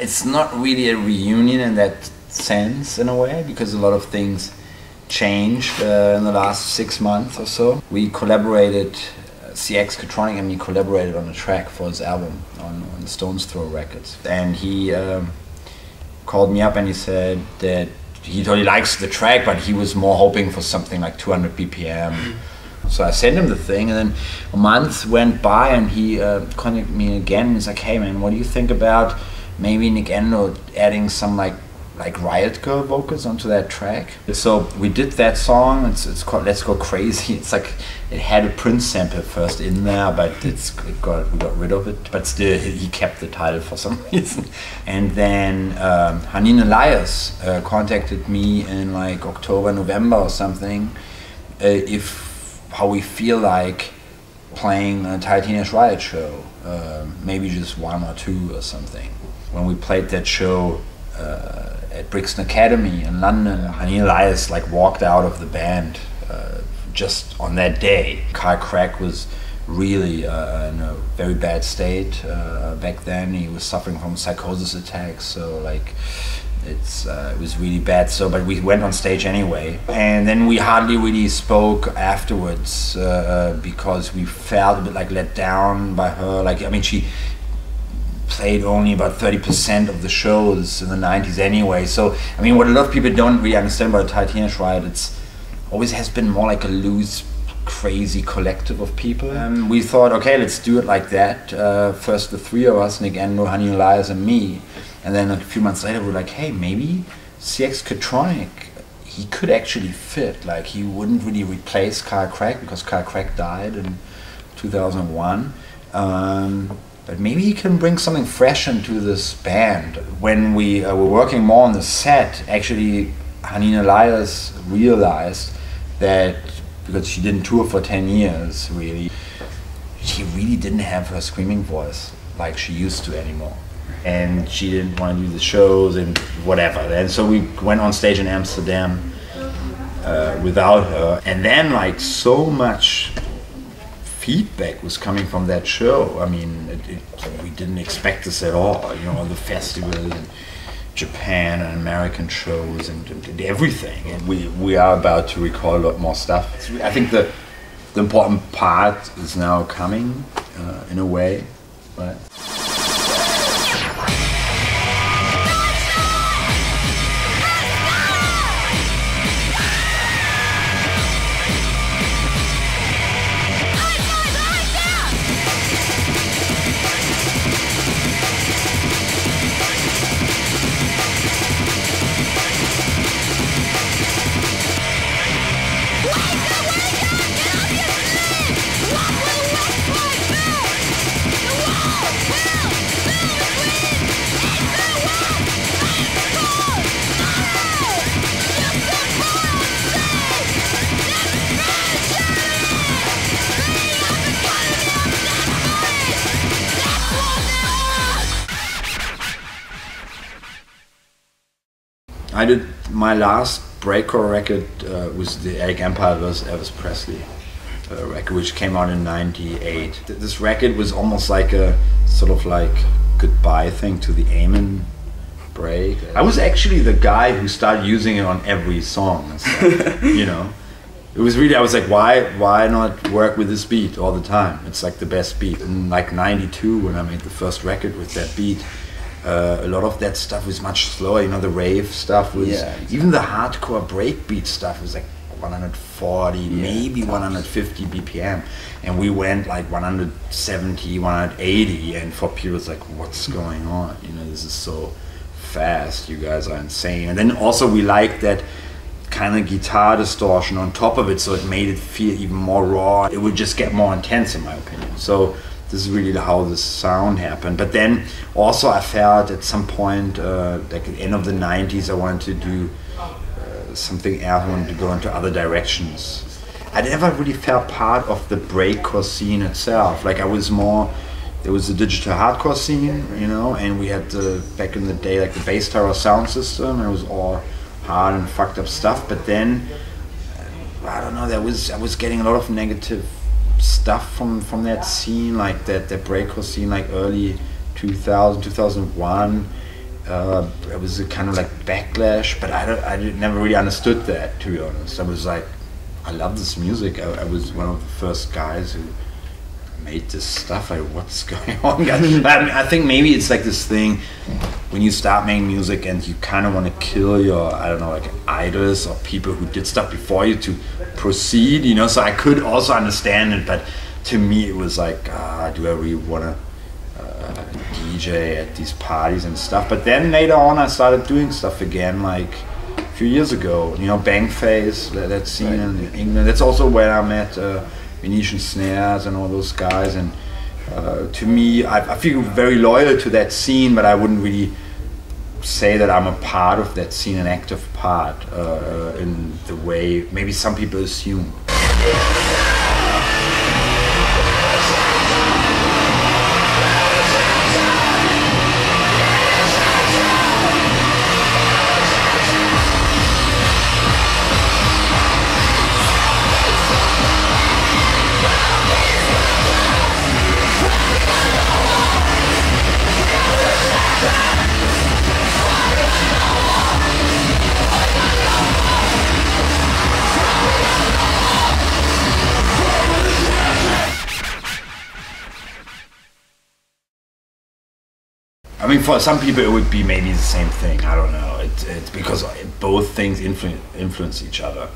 it's not really a reunion in that sense in a way, because a lot of things changed in the last 6 months or so. We collaborated, CX Katronic and me collaborated on a track for his album on Stone's Throw Records, and he called me up and he said that he totally likes the track, but he was more hoping for something like 200 BPM. So I sent him the thing, and then a month went by and he contacted me again. He's like, hey man, what do you think about maybe Nick Endo adding some like Riot Girl vocals onto that track? So we did that song. It's called Let's Go Crazy. It's like, it had a Prince sample first in there, but we got rid of it. But still, he kept the title for some reason. And then Hanin Elias contacted me in like October, November or something, how we feel like playing an ATARI Teenage Riot show, maybe just 1 or 2 or something. When we played that show at Brixton Academy in London, Hanin Elias like walked out of the band just on that day. Carl Crack was really in a very bad state back then. He was suffering from psychosis attacks, so like it was really bad. So, but we went on stage anyway, and then we hardly really spoke afterwards because we felt a bit like let down by her. Like, I mean, she played only about 30% of the shows in the 90s anyway. So, I mean, what a lot of people don't really understand about ATARI Teenage Riot, it's always has been more like a loose, crazy collective of people. We thought, okay, let's do it like that. First the 3 of us, Nick Endo, Hanin Elias and me. And then a few months later, we're like, hey, maybe CX Katronic, he could actually fit. Like, he wouldn't really replace Carl Crack because Carl Crack died in 2001. But maybe he can bring something fresh into this band. When we were working more on the set, actually, Hanin Elias realized that, because she didn't tour for 10 years, really, she really didn't have her screaming voice like she used to anymore. And she didn't want to do the shows and whatever. And so we went on stage in Amsterdam without her. And then like so much feedback was coming from that show. I mean, we didn't expect this at all. You know, the festivals in Japan and American shows and everything. And we are about to record a lot more stuff. I think the important part is now coming in a way, right? I did my last breakcore record was the Alec Empire vs. Elvis Presley record, which came out in '98. This record was almost like a sort of like goodbye thing to the Amen break. I was actually the guy who started using it on every song and stuff, you know. It was really, I was like, why not work with this beat all the time? It's like the best beat. In like '92, when I made the first record with that beat, a lot of that stuff was much slower. You know, the rave stuff was, even the hardcore breakbeat stuff was like 140, maybe 150 BPM, and we went like 170, 180, and for people it's like, what's going on? You know, this is so fast. You guys are insane. And then also we liked that kind of guitar distortion on top of it, so it made it feel even more raw. It would just get more intense, in my opinion. So this is really how the sound happened. But then also I felt at some point, like at the end of the 90s, I wanted to do something else. I wanted to go into other directions. I never really felt part of the breakcore scene itself. Like I was more, there was a digital hardcore scene, you know, and we had the, back in the day, like the Bass Tower sound system, and it was all hard and fucked up stuff. But then, I don't know, I was getting a lot of negative stuff from that scene, like that breakcore scene, like early 2000, 2001, it was a kind of like backlash, but I never really understood that, to be honest. I was like, I love this music. I was one of the first guys who made this stuff. Like, what's going on? I think maybe it's like this thing when you start making music and you kind of want to kill your, I don't know, like idols or people who did stuff before you to proceed, you know. So I could also understand it, but to me it was like, do I really want to DJ at these parties and stuff? But then later on I started doing stuff again, like a few years ago, you know, Bangface, that scene in England. That's also where I met Venetian Snares and all those guys, and to me, I feel very loyal to that scene, but I wouldn't really say that I'm a part of that scene, an active part, in the way maybe some people assume. I mean, for some people it would be maybe the same thing. I don't know. It's because both things influence each other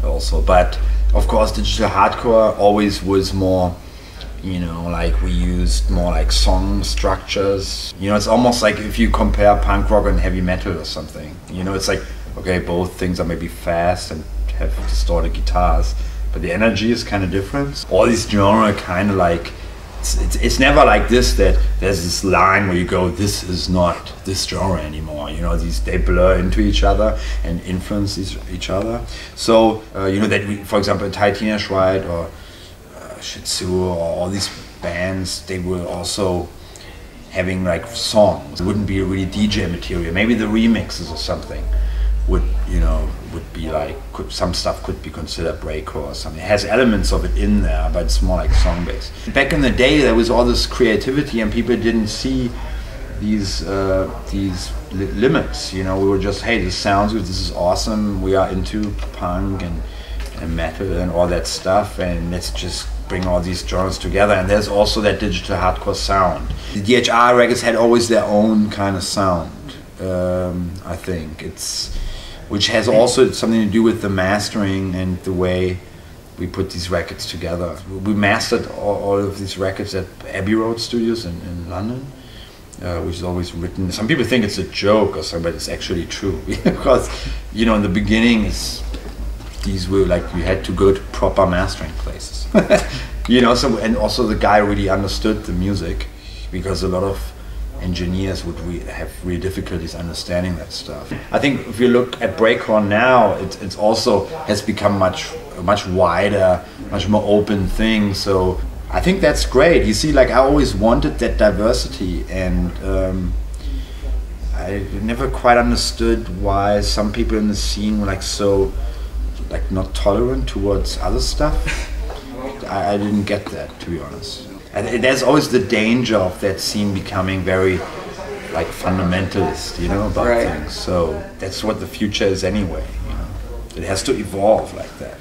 also. But of course, digital hardcore always was more, you know, like we used more like song structures. You know, it's almost like if you compare punk rock and heavy metal or something. You know, it's like, okay, both things are maybe fast and have distorted guitars, but the energy is kind of different. All these genre kind of like, it's never like this, that there's this line where you go, this is not this genre anymore. You know, they blur into each other and influence each other. So you know that we, for example, ATARI Teenage Riot or Shih Tzu or all these bands, they were also having like songs. It wouldn't be really DJ material. Maybe the remixes or something would, you know, would be like, some stuff could be considered breakcore or something. It has elements of it in there, but it's more like song based. Back in the day, there was all this creativity, and people didn't see these limits. You know, we were just, hey, this sounds good, this is awesome. We are into punk and metal and all that stuff, and let's just bring all these genres together. And there's also that digital hardcore sound. The DHR records had always their own kind of sound. I think which has also something to do with the mastering and the way we put these records together. We mastered all of these records at Abbey Road Studios in London, which is always written. Some people think it's a joke or something, but it's actually true. Because, you know, in the beginning, these were like, you had to go to proper mastering places. You know, so, and also the guy really understood the music, because a lot of engineers would have real difficulties understanding that stuff. I think if you look at breakcore now, it's also has become much wider, much more open thing. So I think that's great. You see, like, I always wanted that diversity, and I never quite understood why some people in the scene were like so, like, not tolerant towards other stuff. I didn't get that, to be honest. And there's always the danger of that scene becoming very, like, fundamentalist, you know, about things. So that's what the future is anyway, you know. It has to evolve like that.